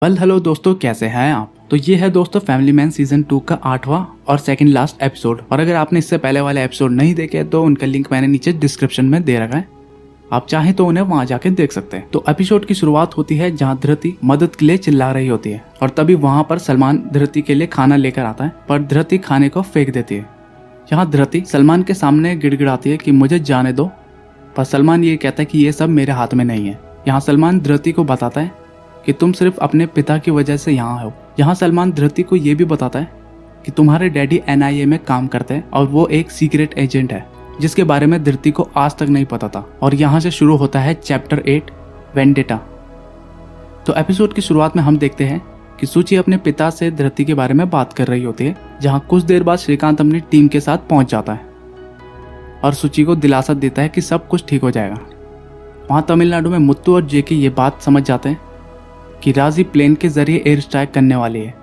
Hello दोस्तों, कैसे हैं आप। तो ये है दोस्तों फैमिली मैन सीजन 2 का 8वां और सेकंड लास्ट एपिसोड। और अगर आपने इससे पहले वाले एपिसोड नहीं देखे तो उनका लिंक मैंने नीचे डिस्क्रिप्शन में दे रखा है, आप चाहें तो उन्हें वहां जाके देख सकते हैं। तो एपिसोड की शुरुआत होती है जहां धृति मदद के लिए चिल्ला रही होती है और तभी वहां पर सलमान धृति के लिए खाना लेकर आता है, पर धृति खाने को फेंक देती है। यहाँ धृति सलमान के सामने गिड़गिड़ाती है कि मुझे जाने दो, पर सलमान ये कहता है कि ये सब मेरे हाथ में नहीं है। यहाँ सलमान धृति को बताता है कि तुम सिर्फ अपने पिता की वजह से यहाँ हो। यहाँ सलमान धृति को ये भी बताता है कि तुम्हारे डैडी NIA में काम करते हैं और वो एक सीक्रेट एजेंट है, जिसके बारे में धृति को आज तक नहीं पता था। और यहाँ से शुरू होता है चैप्टर 8 वेंडेटा। तो एपिसोड की शुरुआत में हम देखते हैं कि सूची अपने पिता से धृति के बारे में बात कर रही होती है, जहाँ कुछ देर बाद श्रीकांत अपनी टीम के साथ पहुंच जाता है और सूची को दिलासा देता है कि सब कुछ ठीक हो जाएगा। वहाँ तमिलनाडु में मुत्तू और जेके ये बात समझ जाते हैं कि राजी प्लेन के जरिए एयर स्ट्राइक करने वाली है,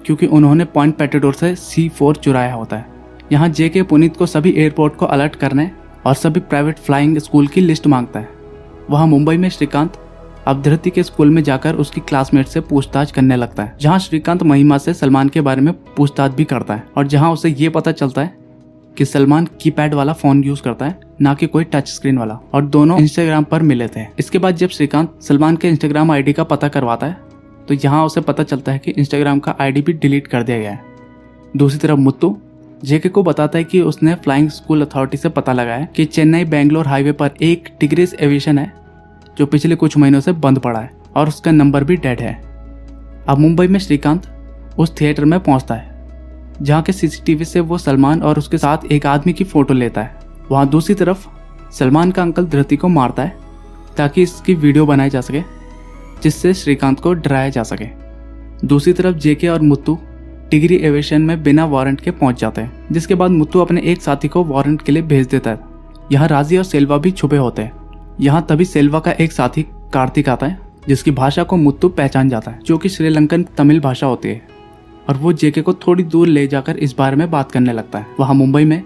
क्योंकि उन्होंने पॉइंट पेटाडोर से C4 चुराया होता है। यहाँ जेके पुनीत को सभी एयरपोर्ट को अलर्ट करने और सभी प्राइवेट फ्लाइंग स्कूल की लिस्ट मांगता है। वहाँ मुंबई में श्रीकांत अब धृति के स्कूल में जाकर उसकी क्लासमेट से पूछताछ करने लगता है, जहाँ श्रीकांत महिमा से सलमान के बारे में पूछताछ भी करता है और जहाँ उसे ये पता चलता है कि सलमान कीपैड वाला फोन यूज करता है, ना कि कोई टच स्क्रीन वाला, और दोनों इंस्टाग्राम पर मिले थे। इसके बाद जब श्रीकांत सलमान के इंस्टाग्राम ID का पता करवाता है तो यहाँ उसे पता चलता है कि इंस्टाग्राम का ID भी डिलीट कर दिया गया है। दूसरी तरफ मुत्तू जेके को बताता है कि उसने फ्लाइंग स्कूल अथॉरिटी से पता लगाया कि चेन्नई बेंगलोर हाईवे पर एक टिग्रिस एविएशन है जो पिछले कुछ महीनों से बंद पड़ा है और उसका नंबर भी डेड है। अब मुंबई में श्रीकांत उस थिएटर में पहुंचता है जहाँ के CCTV से वो सलमान और उसके साथ एक आदमी की फोटो लेता है। वहाँ दूसरी तरफ सलमान का अंकल धृति को मारता है ताकि इसकी वीडियो बनाई जा सके, जिससे श्रीकांत को डराया जा सके। दूसरी तरफ जेके और मुत्तू टिग्री एविएशन में बिना वारंट के पहुंच जाते हैं, जिसके बाद मुत्तू अपने एक साथी को वारंट के लिए भेज देता है। यहाँ राजी और सेल्वा भी छुपे होते हैं। यहाँ तभी सेल्वा का एक साथी कार्तिक आता है, जिसकी भाषा को मुत्तू पहचान जाता है, जो कि श्रीलंकन तमिल भाषा होती है, और वो जेके को थोड़ी दूर ले जाकर इस बारे में बात करने लगता है। वहाँ मुंबई में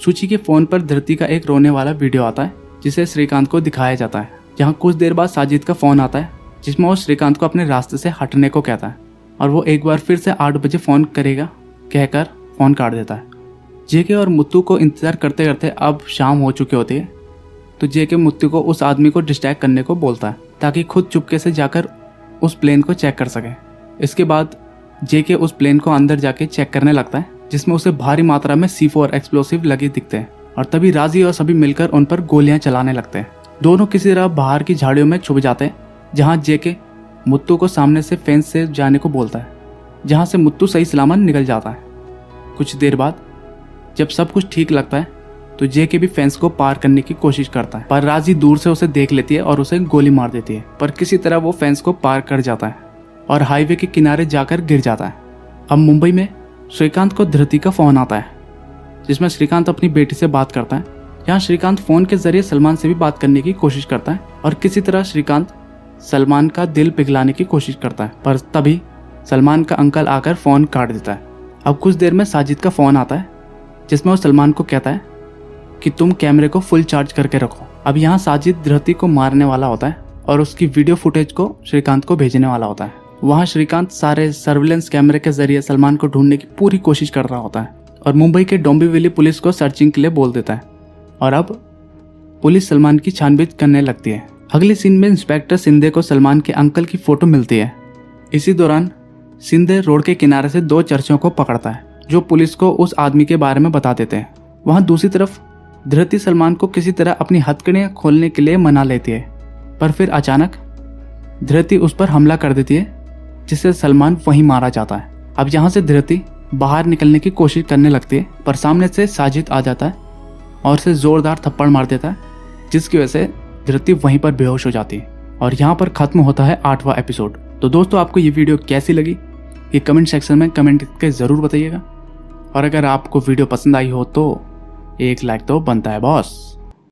सूची के फोन पर धृति का एक रोने वाला वीडियो आता है, जिसे श्रीकांत को दिखाया जाता है। यहाँ कुछ देर बाद साजिद का फोन आता है, जिसमें वो श्रीकांत को अपने रास्ते से हटने को कहता है और वो एक बार फिर से 8 बजे फोन करेगा कहकर फोन काट देता है। जेके और मुत्तू को इंतजार करते करते अब शाम हो चुकी होती है, तो जेके मुत्तू को उस आदमी को डिस्ट्रैक्ट करने को बोलता है ताकि खुद चुपके से जाकर उस प्लेन को चेक कर सके। इसके बाद जेके उस प्लेन को अंदर जाके चेक करने लगता है, जिसमें उसे भारी मात्रा में C4 एक्सप्लोसिव लगे दिखते हैं और तभी राजी और सभी मिलकर उन पर गोलियां चलाने लगते हैं। दोनों किसी तरह बाहर की झाड़ियों में छुप जाते हैं, जहां जेके मुत्तू को सामने से फेंस से जाने को बोलता है, जहां से मुत्तू सही सलामत निकल जाता है। कुछ देर बाद जब सब कुछ ठीक लगता है तो जेके भी फेंस को पार करने की कोशिश करता है, पर राजी दूर से उसे देख लेती है और उसे गोली मार देती है, पर किसी तरह वो फेंस को पार कर जाता है और हाईवे के किनारे जाकर गिर जाता है। अब मुंबई में श्रीकांत को धृति का फोन आता है, जिसमें श्रीकांत अपनी बेटी से बात करता है। यहाँ श्रीकांत फोन के जरिए सलमान से भी बात करने की कोशिश करता है और किसी तरह श्रीकांत सलमान का दिल पिघलाने की कोशिश करता है, पर तभी सलमान का अंकल आकर फोन काट देता है। अब कुछ देर में साजिद का फोन आता है, जिसमें वो सलमान को कहता है कि तुम कैमरे को फुल चार्ज करके रखो। अब यहाँ साजिद धृति को मारने वाला होता है और उसकी वीडियो फुटेज को श्रीकांत को भेजने वाला होता है। वहाँ श्रीकांत सारे सर्विलेंस कैमरे के जरिए सलमान को ढूंढने की पूरी कोशिश कर रहा होता है और मुंबई के डोंबिवली पुलिस को सर्चिंग के लिए बोल देता है और अब पुलिस सलमान की छानबीन करने लगती है। अगले सीन में इंस्पेक्टर सिंधे को सलमान के अंकल की फोटो मिलती है। इसी दौरान सिंधे रोड के किनारे से 2 चर्चों को पकड़ता है, जो पुलिस को उस आदमी के बारे में बता देते हैं। वहाँ दूसरी तरफ धृति सलमान को किसी तरह अपनी हथकड़ियाँ खोलने के लिए मना लेती है, पर फिर अचानक धृति उस पर हमला कर देती है, जिससे सलमान वहीं मारा जाता है। अब यहाँ से धृति बाहर निकलने की कोशिश करने लगती है, पर सामने से साजिद आ जाता है और उसे जोरदार थप्पड़ मार देता है, जिसकी वजह से धृति वहीं पर बेहोश हो जाती है। और यहाँ पर खत्म होता है 8वां एपिसोड। तो दोस्तों, आपको ये वीडियो कैसी लगी ये कमेंट सेक्शन में कमेंट करके ज़रूर बताइएगा, और अगर आपको वीडियो पसंद आई हो तो एक लाइक तो बनता है बॉस।